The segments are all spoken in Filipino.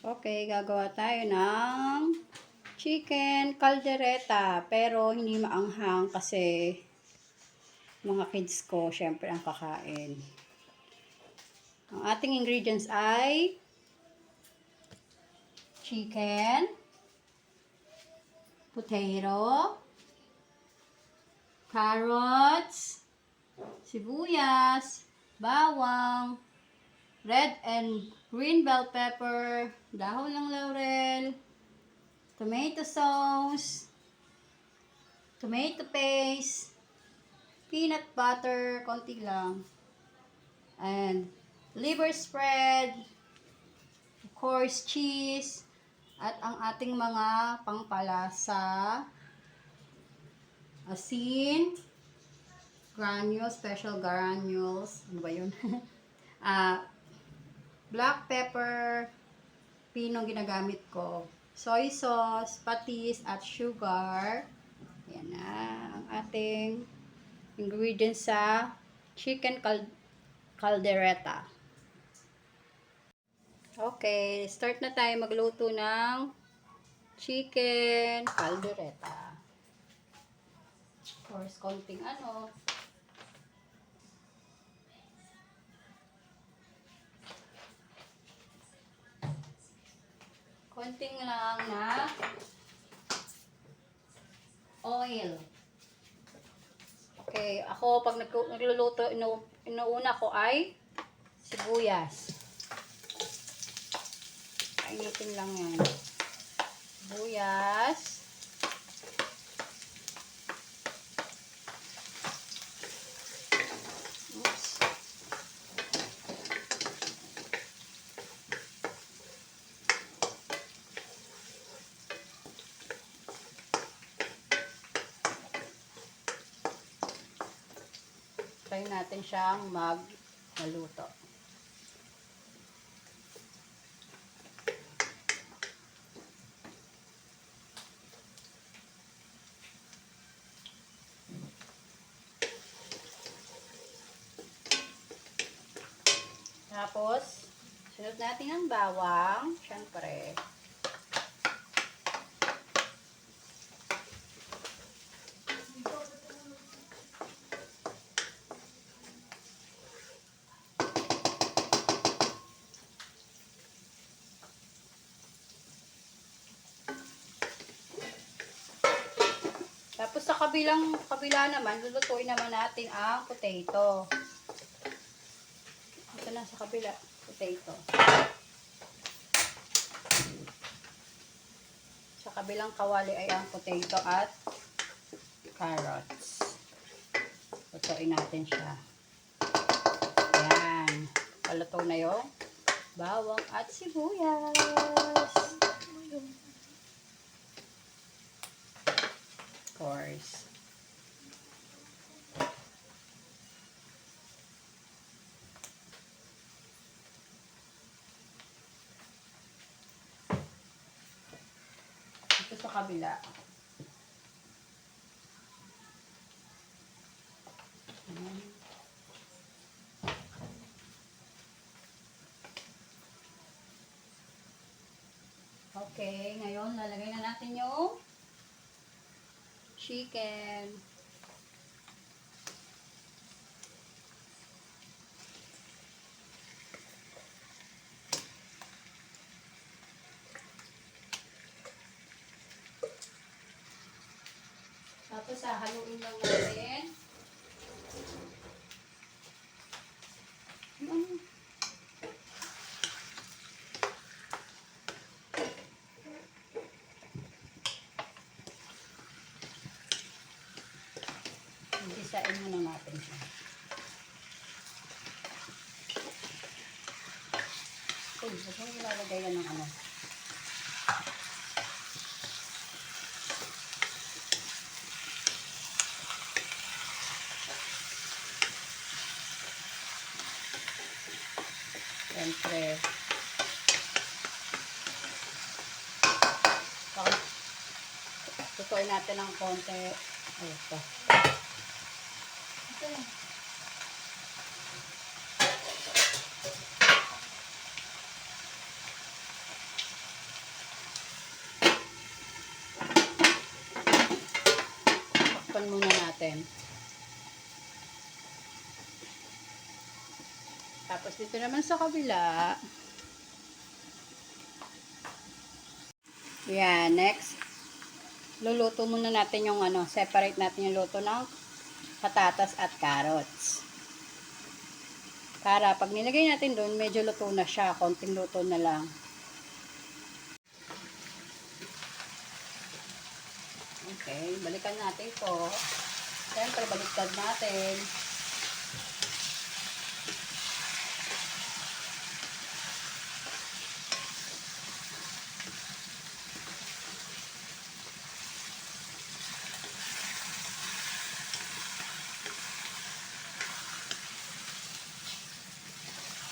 Okay, gagawa tayo ng chicken caldereta. Pero hindi maanghang kasi mga kids ko, syempre, ang kakain. Ang ating ingredients ay chicken, potato, carrots, sibuyas, bawang, red and green bell pepper, dahon ng laurel, tomato sauce, tomato paste, peanut butter, konti lang, and liver spread, of course, cheese, at ang ating mga pangpalasa, asin, granules, special granules, ano ba yun? Black pepper, pinong ginagamit ko, soy sauce, patis, at sugar. Yan na ang ating ingredients sa chicken caldereta. Okay, start na tayo magluto ng chicken caldereta. Of course, konting konting lang na oil. Okay, ako pag nagluluto, inuuna ko ay sibuyas. Kainitin lang yan. Sibuyas. Oops. Try natin siyang maluto. Tapos, sunod natin ang bawang, syempre. Tapos sa kabila naman, lulutuin naman natin ang potato. Ito na sa kabila, potato. Sa kabilang kawali ay ang potato at carrots. Lutuin natin siya. Ayan. Paluto na yung bawang at sibuyas. Of course. Ito sa kabila. Okay, ngayon lalagay na natin yung chicken. Tapos haluin lang natin. Gisain muna natin siya. Uy, huwag mong ilalagay yan ng ano. Siyempre. Tutuin natin ng konti. Ito. Ito. natin. Tapos dito naman sa kabila. Yan, next. Luluto muna natin yung separate natin yung luto ng patatas at carrots. Para pag nilagay natin doon, medyo luto na siya. Konting luto na lang. Okay, balikan natin po. Siyempre, baliktad natin.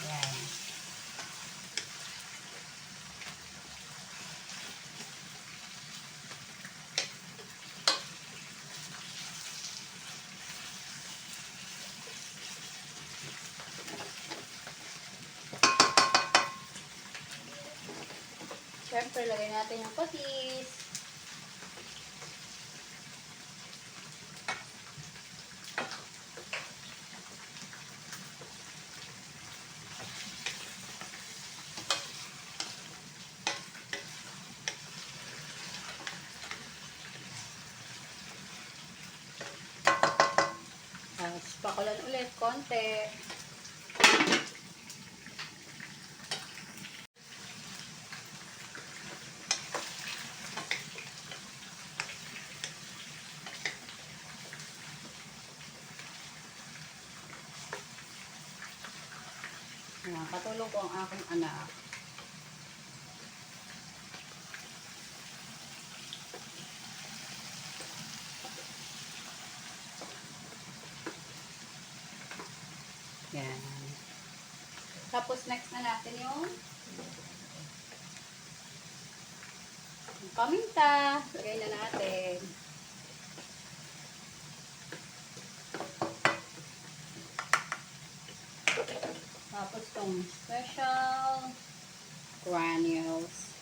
Yan. Siyempre, lagay natin yung patis. Tapos, pakulan ulit, konti. Ayan, katulong ko ang aking anak. Yan. Tapos next na natin yung paminta. Lagay na natin. Tapos itong special granules.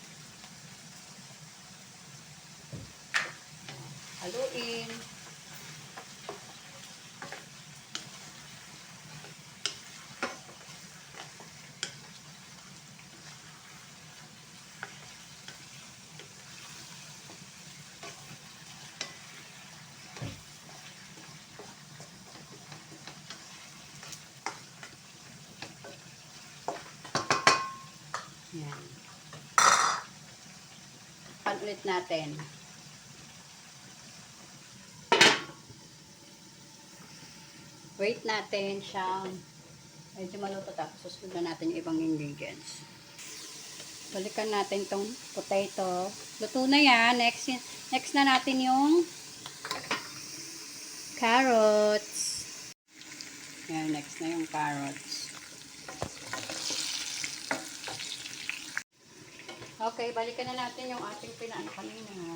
Haluin. Yan. Ulit natin. Wait natin siyang medyo maluto, tapos susunod na natin yung ibang ingredients. Balikan natin tong potato. Luto na yan. Next na natin yung carrots. Yan, next na yung carrots. Okay, balikan na natin yung ating pinaano kanina.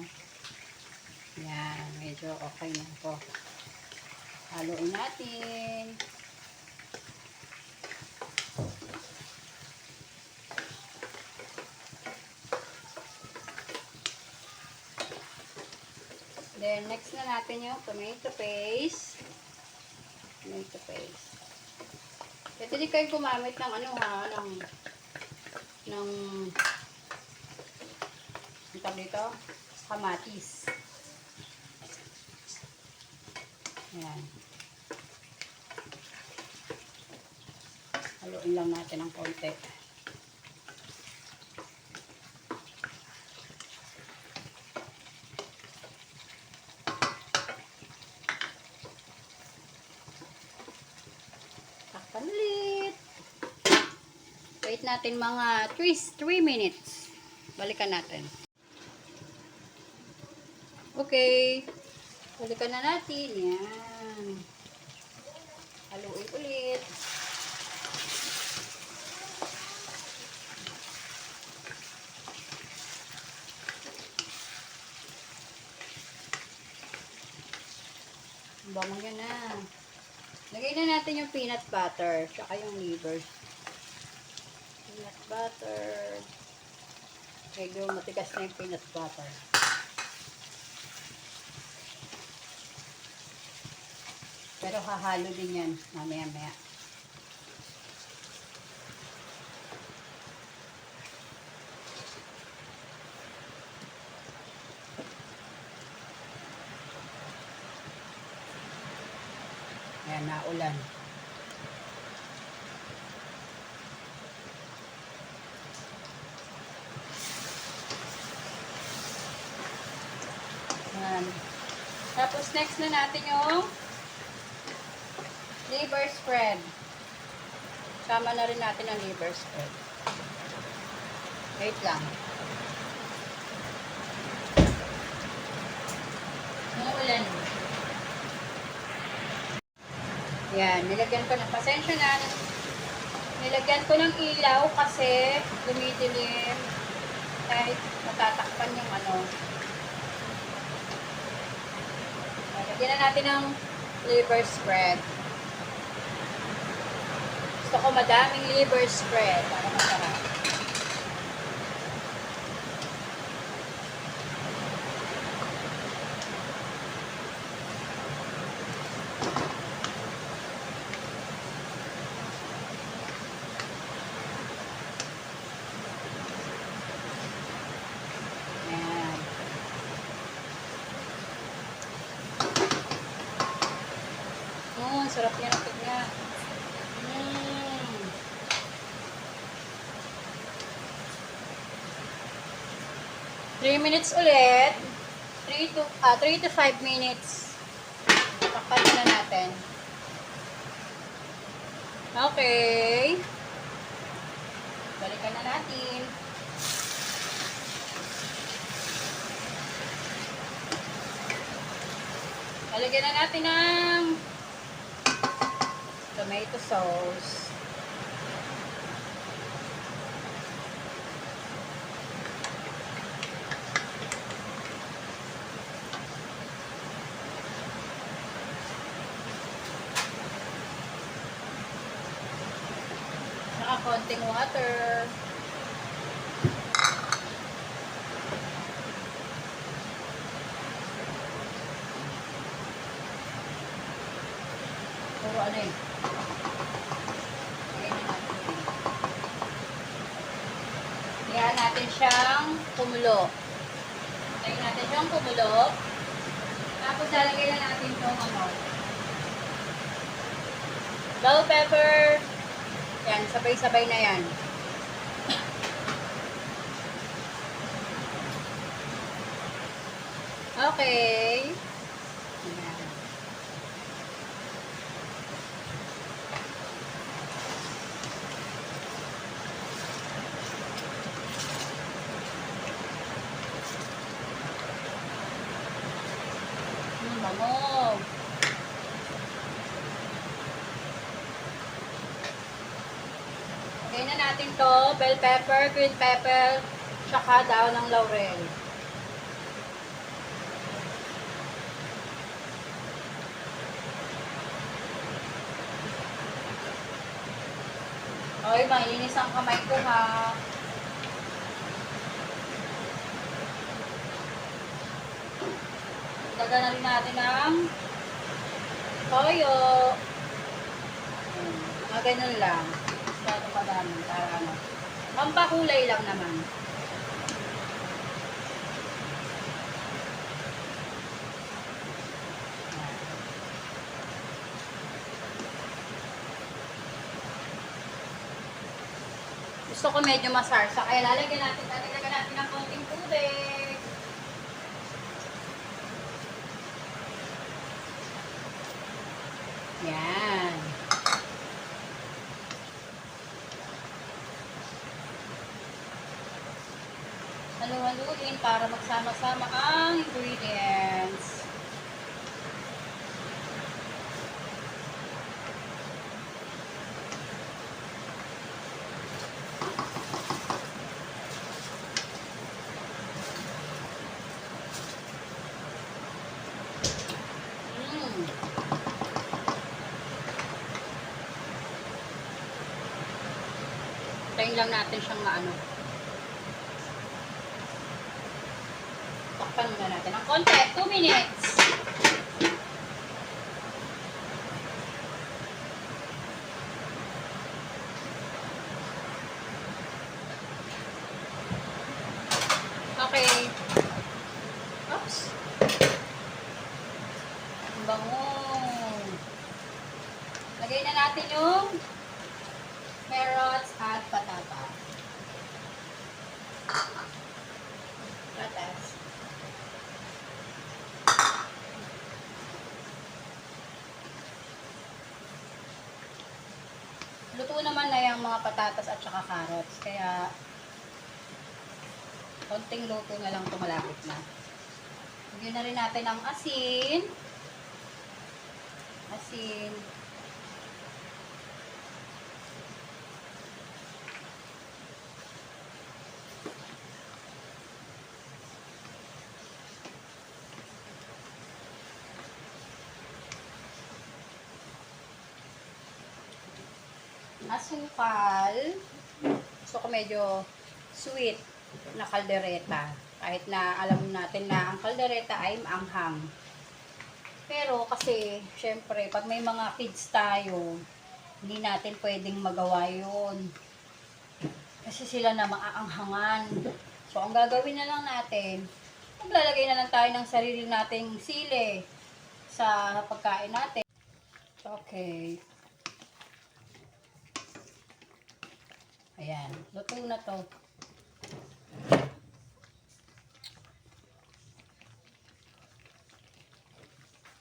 Yan, medyo okay na po. Haluin natin. Then, next na natin yung tomato paste. Tomato paste. Pwede din kayo gumamit ng ng dito, kamatis. Ayan. Haluin lang natin ng konti. Takpan ulit. Wait natin mga 3 minutes. Balikan natin. Okay. Balikan na natin. Yan. Haluin ulit. Bango yan na. Lagay na natin yung peanut butter. Tsaka yung liver. Peanut butter. Medyo matigas na yung peanut butter. Pero hahalo din yan. Mamaya-maya. Ayan, naulan. Ayan. Tapos next na natin yung liver spread. Sama na rin natin ang liver spread. Wait lang. Umuulan. Yan, nilagyan ko ng pasensya na. Nilagyan ko ng ilaw kasi dumidilim. Kahit matatakpan yung ano. Lagyan na natin ng liver spread. Gusto ko madaming liver spread para masarap. Ayan. Oh, sarap niya ng tigna. 3 minutes ulit. 3 to 5 minutes. Takpan na natin. Okay. Balikan na natin. Lalagyan na natin ng tomato sauce. Saka konting water. Puro ano eh. Hayaan natin siyang kumulo. Hayaan natin siyang kumulo. Tapos lalagay na natin itong ano. Bell pepper. Yan, sabay-sabay na yan. Okay. Yan. Bango. Lagay na natin to, bell pepper, green pepper, tsaka daw ng laurel. Oy, mainis ang kamay ko ha. Dagan na rin natin ng toyo. Mga ganun lang. Masyado madami. Para ano. Pampakulay lang naman. Gusto ko medyo masarsa. Kaya lalagyan natin ng konting tubig. Yan. Halu-haluin para magsama-sama ang ingredients. Tayin lang natin siyang maano. Takpan muna natin ng konti. 2 minutes. Okay. Oops. Ang bango. Lagay na natin yung carrots at patata. Patas. Luto naman na yung mga patatas at saka carrots. Kaya, konting luto na lang ito, malapit na. Lagyan na rin natin ang asin. Asin. Asukal. Gusto ko medyo sweet na kaldereta. Kahit na alam natin na ang kaldereta ay maanghang. Pero kasi, syempre, pag may mga kids tayo, hindi natin pwedeng magawa yun. Kasi sila na maaanghangan. So, ang gagawin na lang natin, maglalagay na lang tayo ng sarili nating sili sa pagkain natin. Okay. Ayan, luto na to.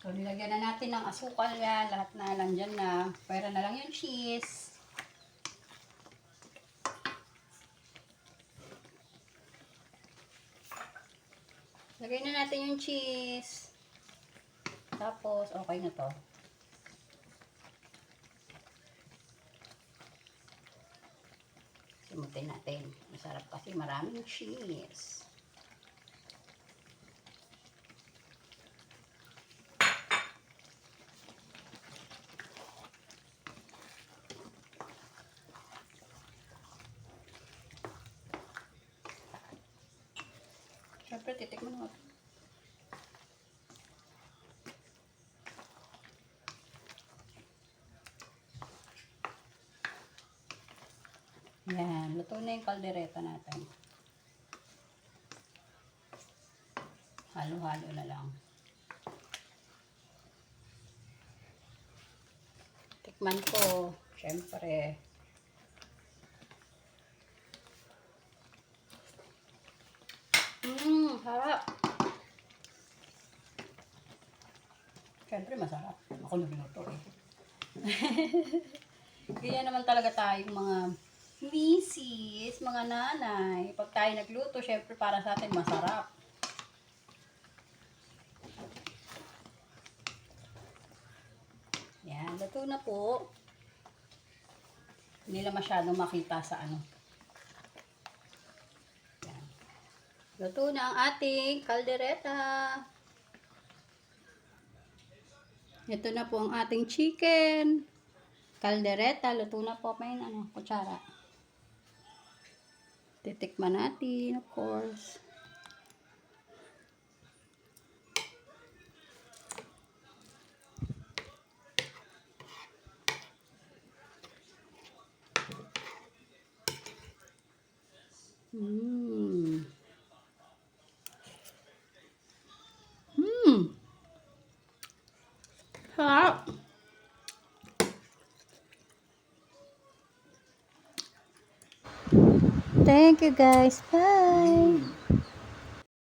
So, nilagyan na natin ng asukal yan. Lahat na lang dyan na. Pwera na lang yung cheese. Lagay na natin yung cheese. Tapos, okay na to. Simutin natin. Masarap kasi maraming cheese. Siyempre, titikman mo. Yan, luto na yung kaldereta natin. Halo-halo na lang. Tikman ko, syempre. Harap. Syempre, masarap. Ako nagluto eh. Kaya naman talaga tayong mga misis, mga nanay. Pag tayo nagluto, syempre para sa atin masarap. Yan, luto na po. Hindi na masyadong makita sa ano. Yan. Luto na ang ating kaldereta. Ito na po ang ating chicken. Kaldereta, luto na po. May kutsara. Titikman natin, of course. Sarap. Thank you guys. Bye.